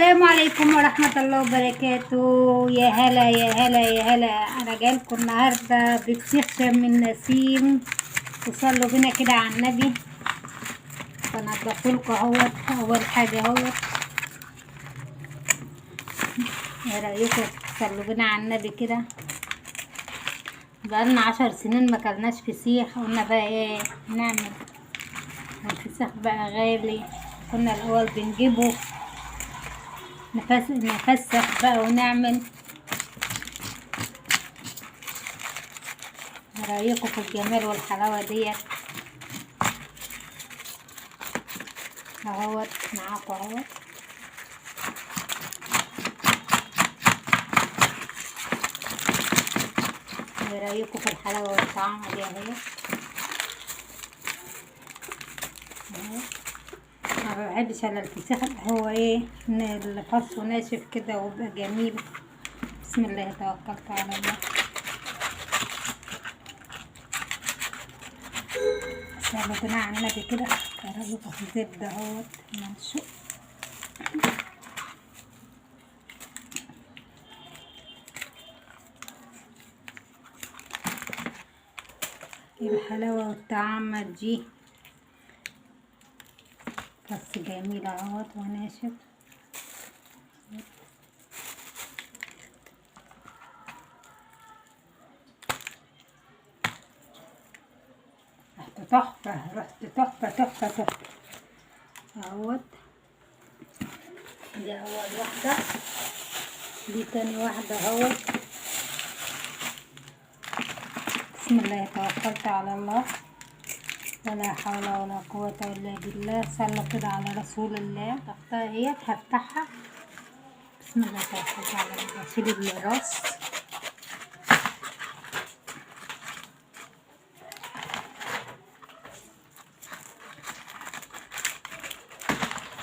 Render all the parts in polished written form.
السلام عليكم ورحمة الله وبركاته. يا هلا يا هلا يا هلا، أنا جايلكم النهاردة بفسيخ شم النسيم. وصلوا بينا كده على النبي. فنضفتلكوا اهوت. أول حاجة اهوت، ايه رأيكم تصلوا بينا على النبي كده؟ بقالنا 10 سنين ما كلناش فسيخ، قلنا بقى ايه نعمل. الفسيخ بقى غالي، كنا الأول بنجيبه نفسخ بقى ونعمل. رايكم في الجمال والحلاوه ديت اهوت معاكم اهوت. رايكم في الحلاوه والطعم دي اهي. ما بحبش انا الفسيخ هو ايه اللي فصه ناشف كده ويبقى جميل. بسم الله توكلت على الله. صلوا بنا على النبي كده. رايكم في الزبده اهوت منشوق. الحلاوه والطعم دي بس جميل اهوت وناشف. رحت تحفة اهوت. دي اول واحدة، دي تاني واحدة اهوت. بسم الله توكلت على الله، ولا حول ولا قوة الا بالله. صلوا كده على رسول الله. ضغطها اهيت هفتحها. بسم الله توكلت على الله. شيل الراس.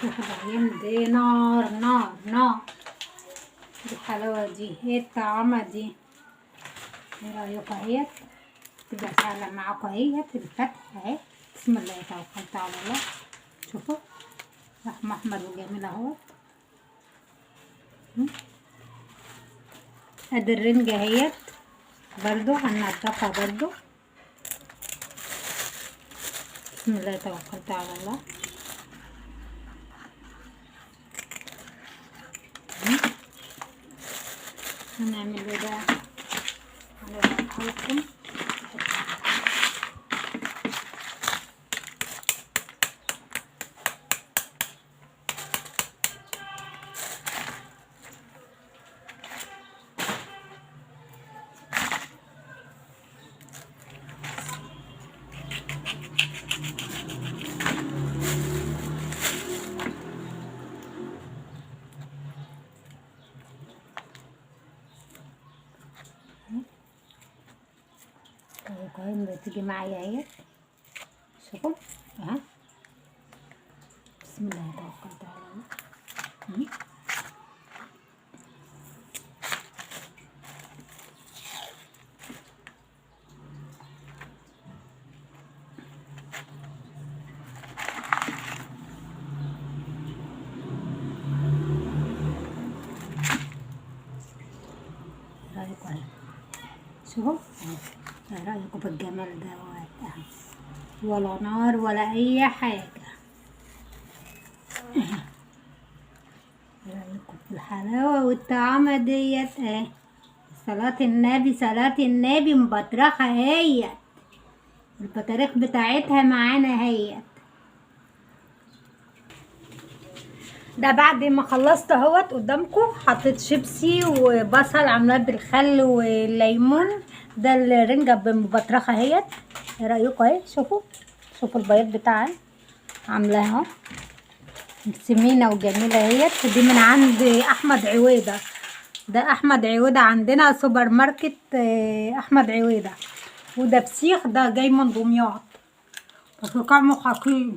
شوفوا العين دي نار نار نار. الحلاوة دي ايه الطعامة دي؟ ايه رايكم اهيت؟ تبقى سهلة معاكم اهيت الفتح اهي. بسم الله توكلت على الله. شوفوا لحم احمر وجميل اهوت. ادي الرنجة اهيت برضو هننضفها برضو. بسم الله توكلت على الله. هنعمل ايه بقى؟ هنوضحها لكم. كويس تيجي معايا اهي. شوفوا اهي. بسم الله توكلت على الله. رايكم اهي. شوفوا ايه رايكم في الجمال دوت اهي، ولا نار ولا اي حاجه. رايكم في الحلاوه والطعامه ديت اهي. صلاة النبي صلاة النبي مبطرخه اهيت. البطاريخ بتاعتها معانا اهيت. ده بعد ما خلصت اهوت قدامكم. حطيت شيبسي وبصل عاملاه بالخل والليمون. ده الرنجة بمبطرخة اهيت. ايه رايكم اهي؟ شوفوا البياض بتاعها عاملاها اهو سمينه وجميله اهيت. دي من عند احمد عويده. ده احمد عويده عندنا سوبر ماركت احمد عويده. وده فسيخ ده جاي من دمياط. بس طعمه خطير.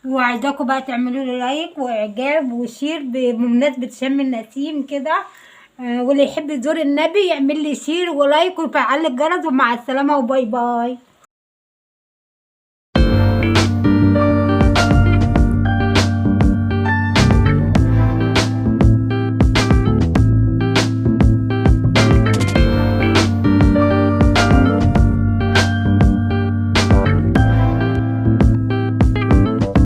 وعايزاكم بقى تعملوا لي لايك واعجاب وشير بمناسبه شم النسيم كده. واللي يحب يزور النبي يعمل لي شير ولايك ويفعل الجرس. ومع السلامه وباي باي.